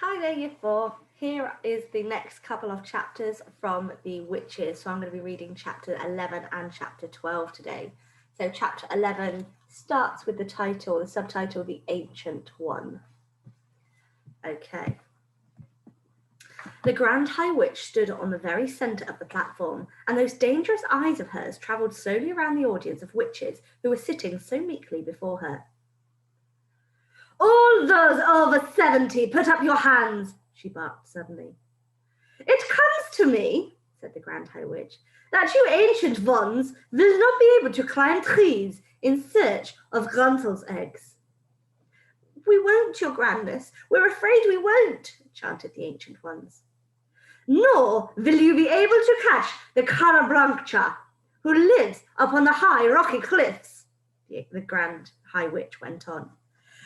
Hi there, Year 4. Here is the next couple of chapters from The Witches. So I'm going to be reading chapter 11 and chapter 12 today. So chapter 11 starts with the subtitle, The Ancient One. Okay. The Grand High Witch stood on the very centre of the platform, and those dangerous eyes of hers travelled slowly around the audience of witches who were sitting so meekly before her. "All those over 70, put up your hands," she barked suddenly. "It comes to me," said the Grand High Witch, "that you ancient ones will not be able to climb trees in search of Gruntel's eggs." "We won't, your grandness. We're afraid we won't," chanted the ancient ones. "Nor will you be able to catch the Carabrancha, who lives upon the high rocky cliffs," the Grand High Witch went on.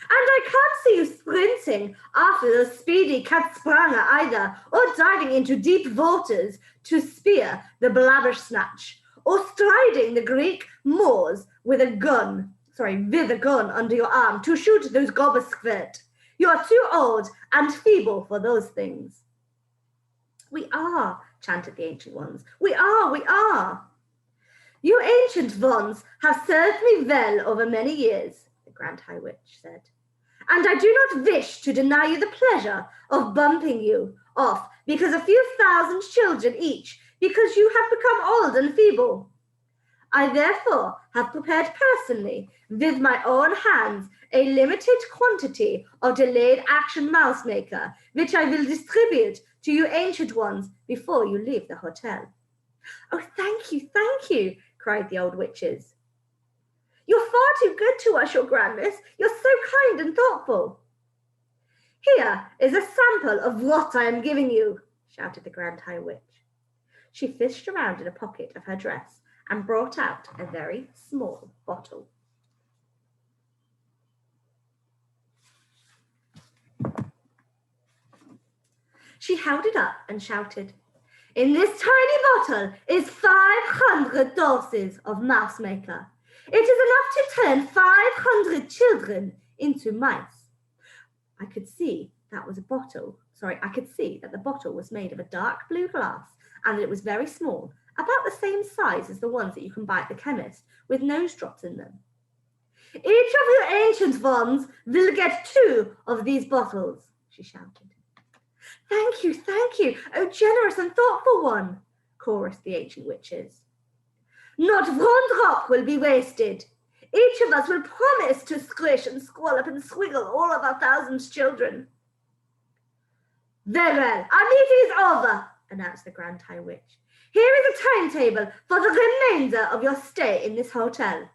"And I can't see you sprinting after the speedy Katspranga either, or diving into deep waters to spear the Blabbersnatch, or striding the Greek moors with a gun under your arm to shoot those gobbersquirt. You are too old and feeble for those things." "We are," chanted the ancient ones. "We are, we are." "You ancient ones have served me well over many years," the Grand High Witch said. "And I do not wish to deny you the pleasure of bumping you off because a few thousand children each, because you have become old and feeble. I therefore have prepared personally, with my own hands, a limited quantity of delayed action mouse maker, which I will distribute to you ancient ones before you leave the hotel." "Oh, thank you," cried the old witches. "You're far too good to us, your grandness. You're so kind and thoughtful." "Here is a sample of what I am giving you," shouted the Grand High Witch. She fished around in a pocket of her dress and brought out a very small bottle. She held it up and shouted, "In this tiny bottle is 500 doses of mouse maker. It is enough to turn 500 children into mice." I could see that the bottle was made of a dark blue glass and that it was very small, about the same size as the ones that you can buy at the chemist, with nose drops in them. "Each of you ancient ones will get 2 of these bottles," she shouted. Thank you, oh generous and thoughtful one," chorused the ancient witches. "Not one drop will be wasted. Each of us will promise to squish and squallop and swiggle all of our 1,000 children." "Very well, our meeting is over," announced the Grand High Witch. "Here is a timetable for the remainder of your stay in this hotel.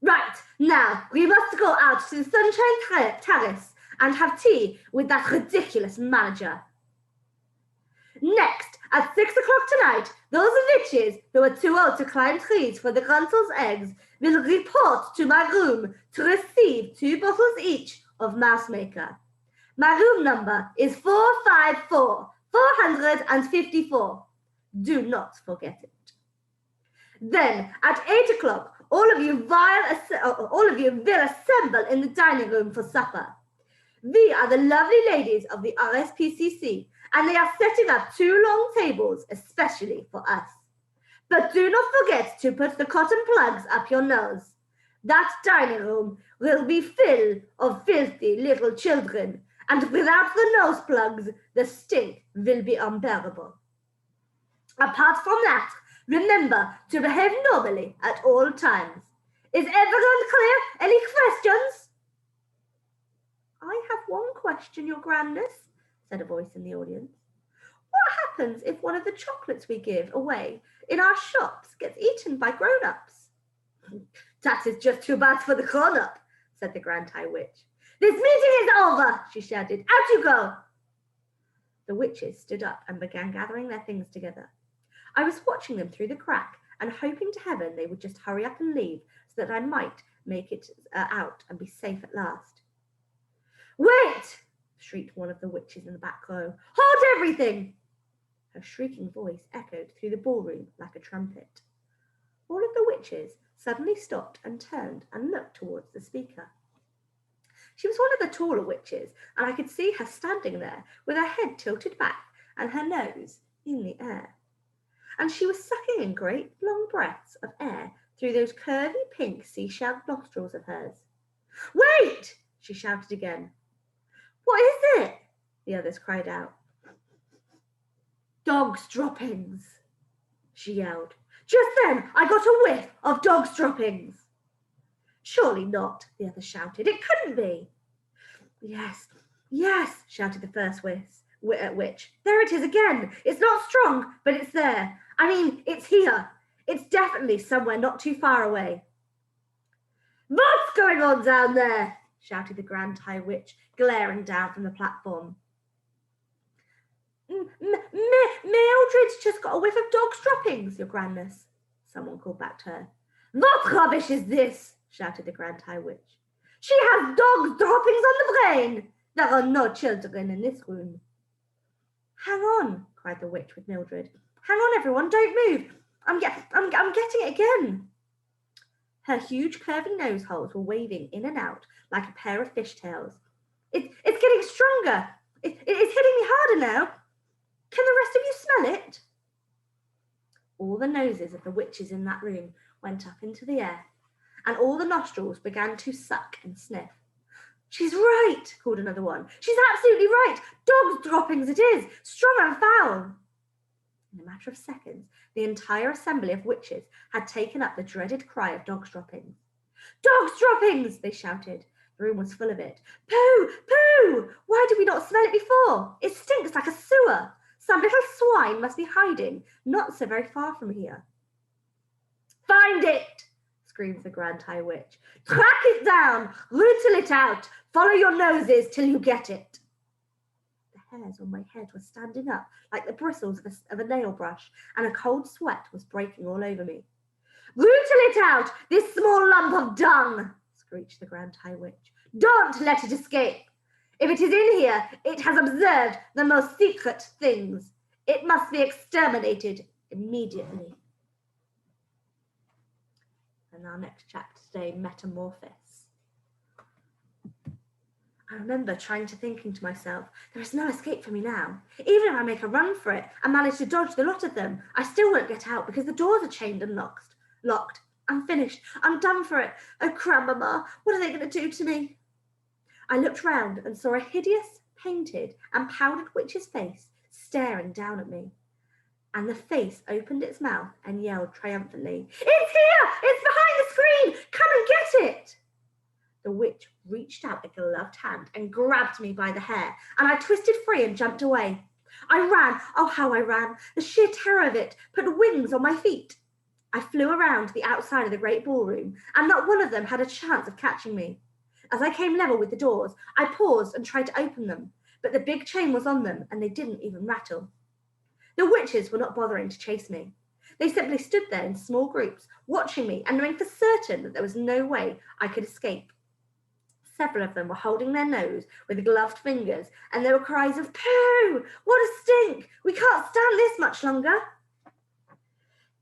Right, now we must go out to the Sunshine Terrace and have tea with that ridiculous manager. Next, at 6 o'clock tonight, those witches who are too old to climb trees for the Gruntel's eggs will report to my room to receive 2 bottles each of mouse maker. My room number is 454. Do not forget it. Then, at 8 o'clock, all of you will assemble in the dining room for supper. We are the lovely ladies of the RSPCC, and they are setting up 2 long tables especially for us. But do not forget to put the cotton plugs up your nose. That dining room will be full of filthy little children, and without the nose plugs, the stink will be unbearable. Apart from that, remember to behave normally at all times. Is everyone clear? Any questions?" "I have one question, your grandness," said a voice in the audience. "What happens if one of the chocolates we give away in our shops gets eaten by grown-ups?" "That is just too bad for the grown-up," said the Grand High Witch. "This meeting is over," she shouted. "Out you go." The witches stood up and began gathering their things together. I was watching them through the crack and hoping to heaven they would just hurry up and leave so that I might make it out and be safe at last. "Wait!" shrieked one of the witches in the back row. "Hold everything!" Her shrieking voice echoed through the ballroom like a trumpet. All of the witches suddenly stopped and turned and looked towards the speaker. She was one of the taller witches, and I could see her standing there with her head tilted back and her nose in the air. And she was sucking in great long breaths of air through those curvy pink seashell nostrils of hers. "Wait!" she shouted again. "What is it?" the others cried out. "Dog's droppings," she yelled. Just then I got a whiff of dog's droppings. "Surely not," the others shouted. "It couldn't be." "Yes, yes," shouted the first witch. "There it is again. It's not strong, but it's there. I mean, it's here. It's definitely somewhere not too far away." "What's going on down there?" shouted the Grand High Witch, glaring down from the platform. "Mildred's just got a whiff of dog's droppings, your grandness," someone called back to her. "What rubbish is this?" shouted the Grand High Witch. "She has dog's droppings on the brain. There are no children in this room." "Hang on," cried the witch with Mildred. "Hang on, everyone, don't move. I'm getting it again." Her huge curving nose holes were waving in and out like a pair of fishtails. It's getting stronger. It's hitting me harder now. Can the rest of you smell it?" All the noses of the witches in that room went up into the air, and all the nostrils began to suck and sniff. "She's right," called another one. "She's absolutely right. Dog's droppings it is, strong and foul." In a matter of seconds, the entire assembly of witches had taken up the dreaded cry of dog's droppings. "Dog's droppings!" they shouted. The room was full of it. "Pooh! Pooh! Why did we not smell it before? It stinks like a sewer. Some little swine must be hiding not so very far from here." "Find it!" screamed the Grand High Witch. "Track it down! Rootle it out! Follow your noses till you get it!" The hairs on my head were standing up like the bristles of a nail brush, and a cold sweat was breaking all over me. "Rootle it out, this small lump of dung!" screeched the Grand High Witch. "Don't let it escape! If it is in here, it has observed the most secret things. It must be exterminated immediately." And our next chapter today, Metamorphosis. I remember thinking to myself, there is no escape for me now. Even if I make a run for it and manage to dodge the lot of them, I still won't get out because the doors are chained and locked. I'm finished. I'm done for it. Oh, Grandmama, what are they going to do to me? I looked round and saw a hideous, painted and powdered witch's face staring down at me. And the face opened its mouth and yelled triumphantly, "It's here! It's behind the screen! Come and get it!" The witch reached out a gloved hand and grabbed me by the hair, and I twisted free and jumped away. I ran. Oh, how I ran! The sheer terror of it put wings on my feet. I flew around the outside of the great ballroom, and not one of them had a chance of catching me. As I came level with the doors, I paused and tried to open them, but the big chain was on them, and they didn't even rattle. The witches were not bothering to chase me. They simply stood there in small groups, watching me and knowing for certain that there was no way I could escape. Several of them were holding their nose with gloved fingers, and there were cries of, "Pooh! What a stink! We can't stand this much longer!"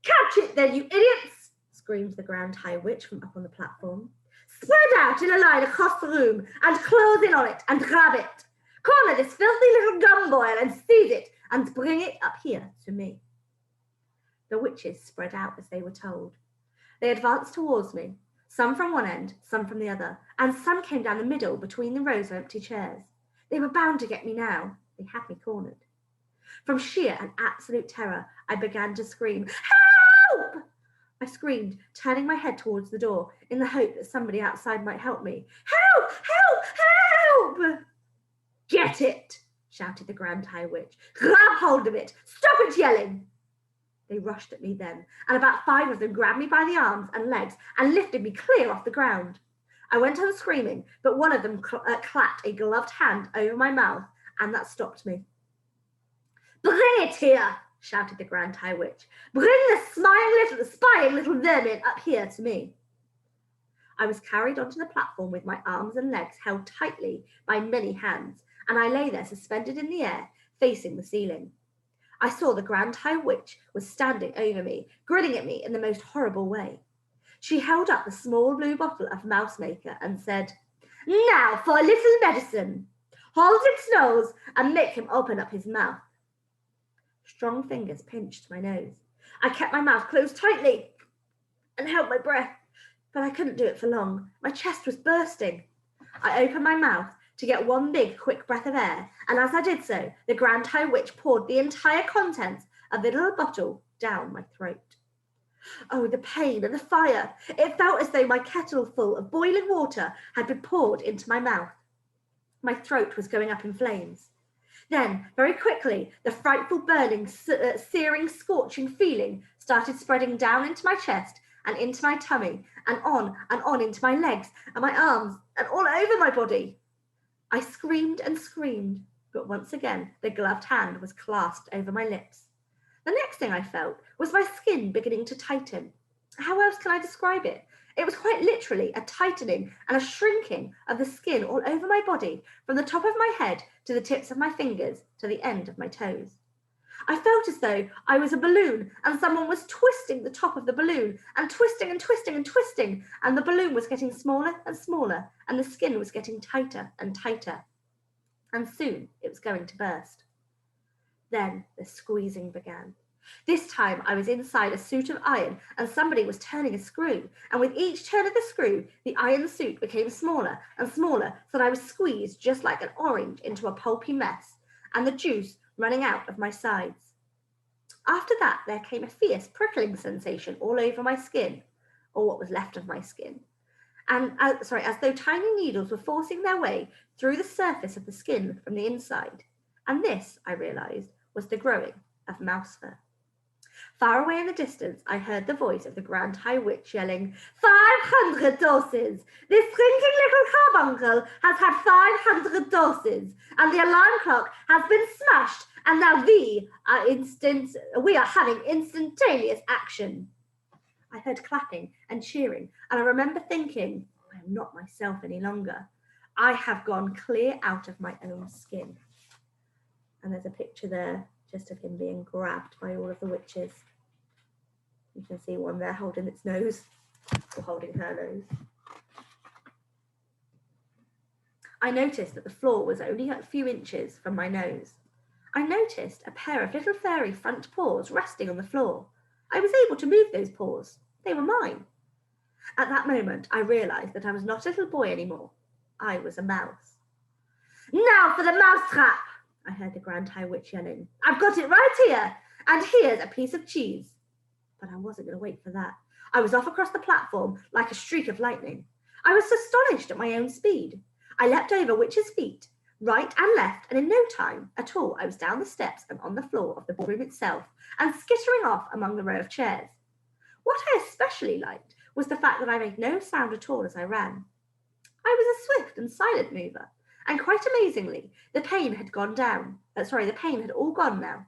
"Catch it then, you idiots!" screamed the Grand High Witch from up on the platform. "Spread out in a line across the room and close in on it and grab it. Corner this filthy little gumboil and seize it and bring it up here to me." The witches spread out as they were told. They advanced towards me, some from one end, some from the other, and some came down the middle between the rows of empty chairs. They were bound to get me now. They had me cornered. From sheer and absolute terror, I began to scream, "Help!" I screamed, turning my head towards the door in the hope that somebody outside might help me. "Help! Help! Help!" "Get it!" shouted the Grand High Witch. "Grab hold of it! Stop it yelling!" They rushed at me then, and about 5 of them grabbed me by the arms and legs and lifted me clear off the ground. I went on screaming, but one of them clapped a gloved hand over my mouth, and that stopped me. "Bring it here!" shouted the Grand High Witch. "Bring the spying little vermin up here to me." I was carried onto the platform with my arms and legs held tightly by many hands, and I lay there suspended in the air, facing the ceiling. I saw the Grand High Witch was standing over me, grinning at me in the most horrible way. She held up the small blue bottle of mouse maker and said, Now for a little medicine. Hold its nose and make him open up his mouth. Strong fingers pinched my nose. I kept my mouth closed tightly and held my breath, but I couldn't do it for long. My chest was bursting. I opened my mouth to get one big, quick breath of air, and as I did so, the Grand High Witch poured the entire contents of the little bottle down my throat. Oh, the pain and the fire! It felt as though my kettle full of boiling water had been poured into my mouth. My throat was going up in flames. Then, very quickly, the frightful burning, searing, scorching feeling started spreading down into my chest and into my tummy and on into my legs and my arms and all over my body. I screamed and screamed, but once again, the gloved hand was clasped over my lips. The next thing I felt was my skin beginning to tighten. How else can I describe it? It was quite literally a tightening and a shrinking of the skin all over my body, from the top of my head to the tips of my fingers to the end of my toes. I felt as though I was a balloon and someone was twisting the top of the balloon and twisting and twisting and twisting, and the balloon was getting smaller and smaller and the skin was getting tighter and tighter. And soon it was going to burst. Then the squeezing began. This time I was inside a suit of iron and somebody was turning a screw, and with each turn of the screw, the iron suit became smaller and smaller so that I was squeezed just like an orange into a pulpy mess, and the juice running out of my sides. After that, there came a fierce prickling sensation all over my skin, or what was left of my skin, and as though tiny needles were forcing their way through the surface of the skin from the inside. And this, I realized, was the growing of mouse fur. Far away in the distance, I heard the voice of the Grand High Witch yelling, 500 doses! This shrinking little carbuncle has had 500 doses, and the alarm clock has been smashed, and now we are having instantaneous action. I heard clapping and cheering, and I remember thinking, I am not myself any longer. I have gone clear out of my own skin. And there's a picture there just of him being grabbed by all of the witches. You can see one there holding its nose, or holding her nose. I noticed that the floor was only a few inches from my nose. I noticed a pair of little furry front paws resting on the floor. I was able to move those paws. They were mine. At that moment, I realized that I was not a little boy anymore. I was a mouse. Now for the mouse trap! I heard the Grand High Witch yelling. I've got it right here, and here's a piece of cheese. But I wasn't going to wait for that. I was off across the platform like a streak of lightning. I was astonished at my own speed. I leapt over Witch's feet, right and left, and in no time at all, I was down the steps and on the floor of the ballroom itself, and skittering off among the row of chairs. What I especially liked was the fact that I made no sound at all as I ran. I was a swift and silent mover, and quite amazingly, the pain had gone down. The pain had all gone now.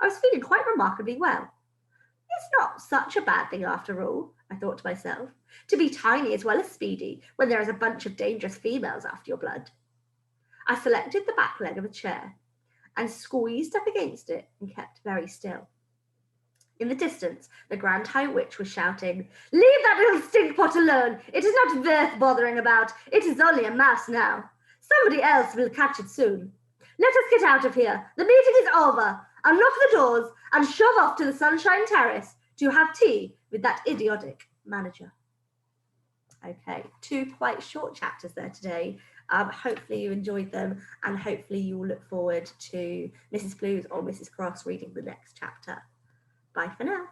I was feeling quite remarkably well. It's not such a bad thing after all, I thought to myself, to be tiny as well as speedy when there is a bunch of dangerous females after your blood. I selected the back leg of a chair and squeezed up against it and kept very still. In the distance, the Grand High Witch was shouting, Leave that little stinkpot alone! It is not worth bothering about. It is only a mouse now. Somebody else will catch it soon. Let us get out of here. The meeting is over. Unlock the doors and shove off to the Sunshine Terrace to have tea with that idiotic manager. Okay, 2 quite short chapters there today. Hopefully you enjoyed them, and hopefully you will look forward to Mrs. Blues or Mrs. Cross reading the next chapter. Bye for now.